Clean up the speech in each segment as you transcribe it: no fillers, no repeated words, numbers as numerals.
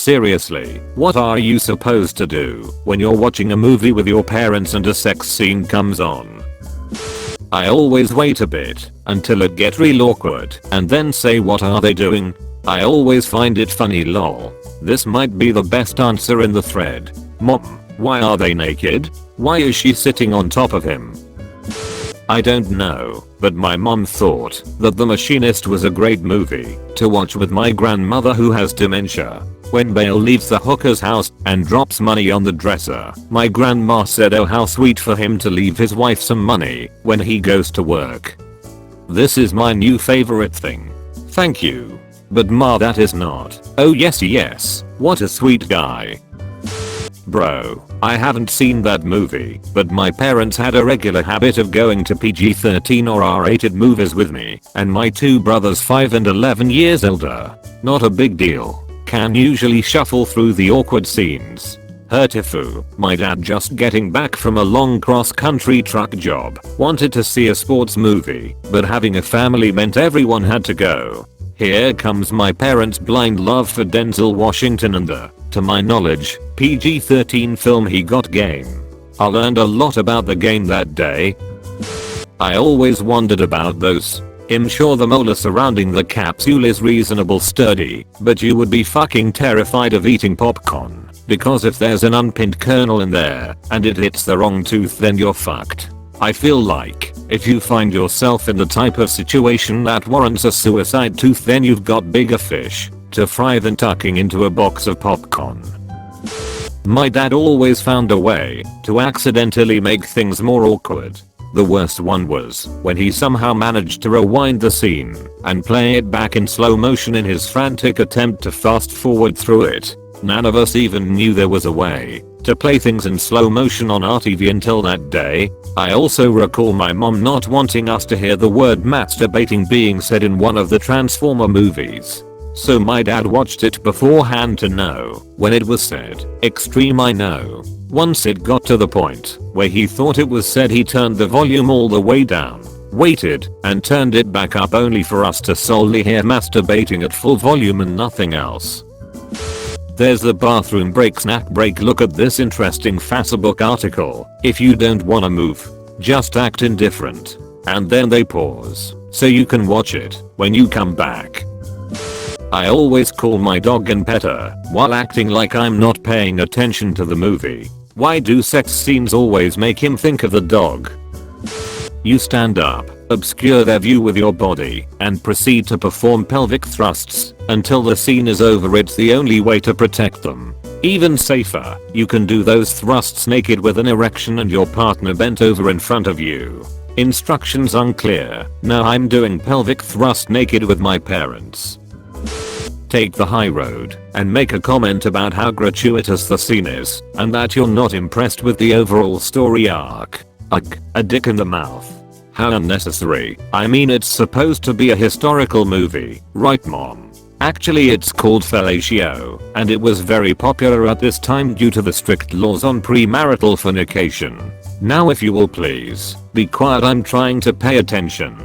Seriously, what are you supposed to do when you're watching a movie with your parents and a sex scene comes on? I always wait a bit until it gets real awkward and then say what are they doing? I always find it funny lol. This might be the best answer in the thread. Mom, why are they naked? Why is she sitting on top of him? I don't know, but my mom thought that The Machinist was a great movie to watch with my grandmother who has dementia. When Bale leaves the hooker's house and drops money on the dresser, my grandma said oh how sweet for him to leave his wife some money when he goes to work. This is my new favorite thing. Thank you. But ma that is not. Oh yes, what a sweet guy. Bro, I haven't seen that movie, but my parents had a regular habit of going to PG-13 or R-rated movies with me, and my two brothers 5 and 11 years older. Not a big deal. Can usually shuffle through the awkward scenes. Hurtifu, my dad just getting back from a long cross-country truck job, wanted to see a sports movie, but having a family meant everyone had to go. Here comes my parents' blind love for Denzel Washington and the, to my knowledge, PG-13 film He Got Game. I learned a lot about the game that day. I always wondered about those. I'm sure the molar surrounding the capsule is reasonable sturdy, but you would be fucking terrified of eating popcorn, because if there's an unpinned kernel in there and it hits the wrong tooth then you're fucked. I feel like if you find yourself in the type of situation that warrants a suicide tooth then you've got bigger fish to fry than tucking into a box of popcorn. My dad always found a way to accidentally make things more awkward. The worst one was when he somehow managed to rewind the scene and play it back in slow motion in his frantic attempt to fast forward through it. None of us even knew there was a way to play things in slow motion on our TV until that day. I also recall my mom not wanting us to hear the word masturbating being said in one of the Transformer movies. So my dad watched it beforehand to know when it was said. Extreme I know. Once it got to the point where he thought it was said he turned the volume all the way down, waited, and turned it back up only for us to solely hear masturbating at full volume and nothing else. There's the bathroom break snack break. Look at this interesting Facebook article. If you don't wanna move, just act indifferent. And then they pause, so you can watch it when you come back. I always call my dog and pet her while acting like I'm not paying attention to the movie. Why do sex scenes always make him think of the dog? You stand up, obscure their view with your body, and proceed to perform pelvic thrusts until the scene is over. It's the only way to protect them. Even safer, you can do those thrusts naked with an erection and your partner bent over in front of you. Instructions unclear. Now I'm doing pelvic thrust naked with my parents. Take the high road and make a comment about how gratuitous the scene is and that you're not impressed with the overall story arc. Ugh, a dick in the mouth. How unnecessary. I mean it's supposed to be a historical movie, right mom? Actually it's called fellatio, and it was very popular at this time due to the strict laws on premarital fornication. Now if you will please, be quiet, I'm trying to pay attention.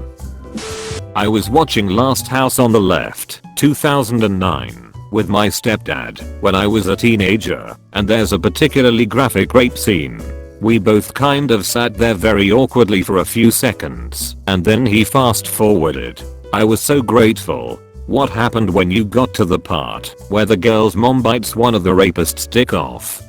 I was watching Last House on the Left, 2009, with my stepdad when I was a teenager, and there's a particularly graphic rape scene. We both kind of sat there very awkwardly for a few seconds, and then he fast forwarded. I was so grateful. What happened when you got to the part where the girl's mom bites one of the rapist's dick off?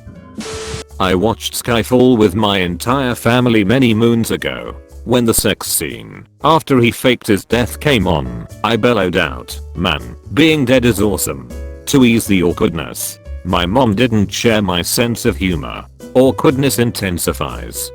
I watched Skyfall with my entire family many moons ago. When the sex scene, after he faked his death, came on, I bellowed out, "Man, being dead is awesome." To ease the awkwardness, my mom didn't share my sense of humor. Awkwardness intensifies.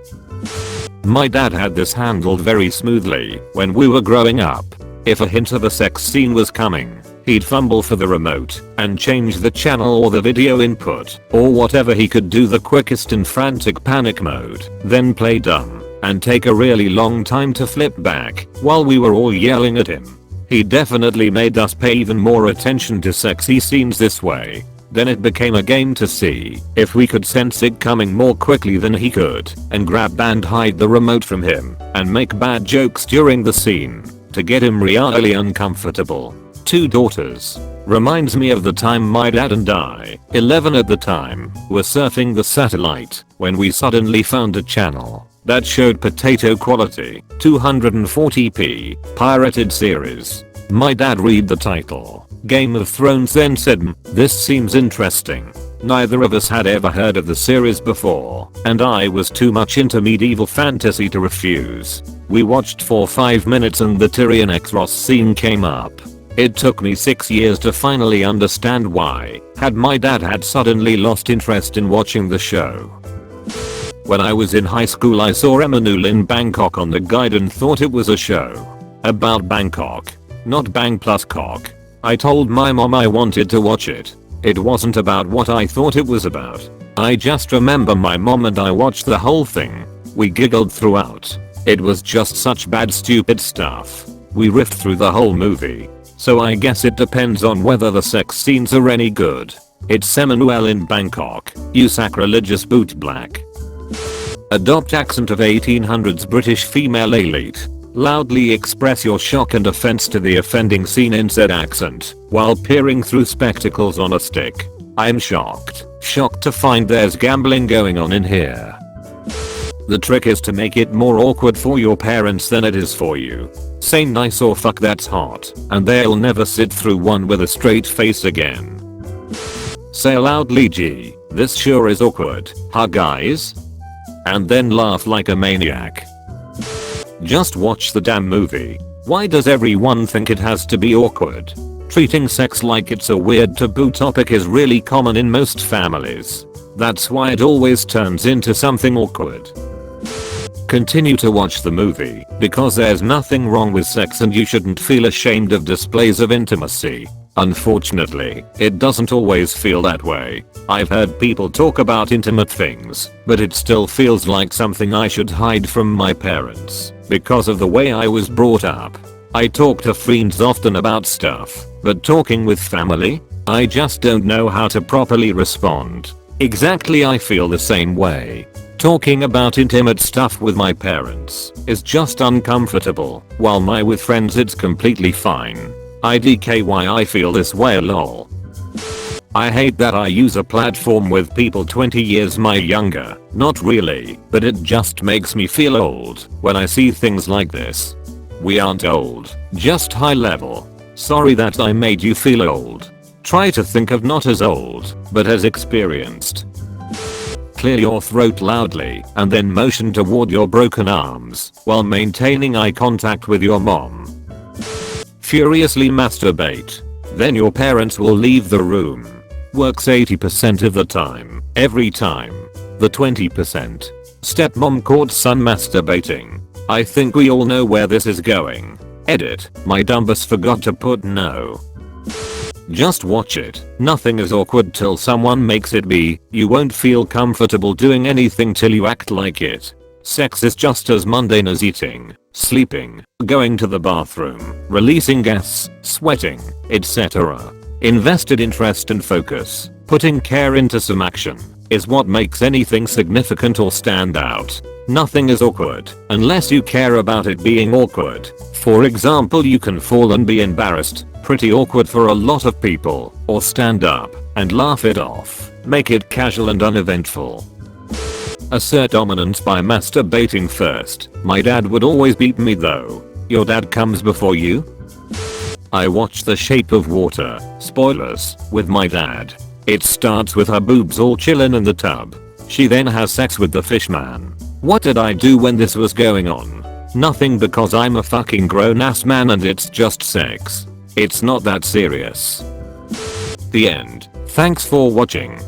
My dad had this handled very smoothly when we were growing up. If a hint of a sex scene was coming, he'd fumble for the remote and change the channel or the video input or whatever he could do the quickest in frantic panic mode, then play dumb and take a really long time to flip back while we were all yelling at him. He definitely made us pay even more attention to sexy scenes this way. Then it became a game to see if we could sense it coming more quickly than he could and grab and hide the remote from him and make bad jokes during the scene to get him really uncomfortable. 2 daughters. Reminds me of the time my dad and I, 11 at the time, were surfing the satellite when we suddenly found a channel that showed potato quality 240p pirated series. My dad read the title, Game of Thrones, then said, "This seems interesting." Neither of us had ever heard of the series before, and I was too much into medieval fantasy to refuse. We watched for 5 minutes and the Tyrion x Ross scene came up. It took me 6 years to finally understand why had my dad had suddenly lost interest in watching the show. When I was in high school I saw Emanul in Bangkok on the guide and thought it was a show about Bangkok, not Bang plus cock. I told my mom I wanted to watch it. It wasn't about what I thought it was about. I just remember my mom and I watched the whole thing. We giggled throughout. It was just such bad stupid stuff. We riffed through the whole movie. So I guess it depends on whether the sex scenes are any good. It's Semenuel in Bangkok, you sacrilegious boot black. Adopt accent of 1800s British female elite. Loudly express your shock and offense to the offending scene in said accent while peering through spectacles on a stick. I'm shocked. Shocked to find there's gambling going on in here. The trick is to make it more awkward for your parents than it is for you. Say nice or fuck that's hot, and they'll never sit through one with a straight face again. Say loudly, gee, this sure is awkward, huh guys? And then laugh like a maniac. Just watch the damn movie. Why does everyone think it has to be awkward? Treating sex like it's a weird taboo topic is really common in most families. That's why it always turns into something awkward. Continue to watch the movie because there's nothing wrong with sex and you shouldn't feel ashamed of displays of intimacy. Unfortunately, it doesn't always feel that way. I've heard people talk about intimate things, but it still feels like something I should hide from my parents because of the way I was brought up. I talk to friends often about stuff, but talking with family, I just don't know how to properly respond. Exactly, I feel the same way. Talking about intimate stuff with my parents is just uncomfortable, while with friends it's completely fine. IDK why I feel this way lol. I hate that I use a platform with people 20 years my younger. Not really, but it just makes me feel old when I see things like this. We aren't old, just high level. Sorry that I made you feel old. Try to think of not as old, but as experienced. Clear your throat loudly and then motion toward your broken arms while maintaining eye contact with your mom. Furiously masturbate. Then your parents will leave the room. Works 80% of the time, every time. The 20%. Stepmom caught son masturbating. I think we all know where this is going. Edit, my dumbass forgot to put no. Just watch it. Nothing is awkward till someone makes it be. You won't feel comfortable doing anything till you act like it. Sex is just as mundane as eating, sleeping, going to the bathroom, releasing gas, sweating, etc. Invested interest and focus, putting care into some action, is what makes anything significant or stand out. Nothing is awkward unless you care about it being awkward. For example, you can fall and be embarrassed, pretty awkward for a lot of people, or stand up and laugh it off. Make it casual and uneventful. Assert dominance by masturbating first. My dad would always beat me though. Your dad comes before you? I watched The Shape of Water, spoilers, with my dad. It starts with her boobs all chillin' in the tub. She then has sex with the fish man. What did I do when this was going on? Nothing, because I'm a fucking grown ass man and it's just sex. It's not that serious. The end. Thanks for watching.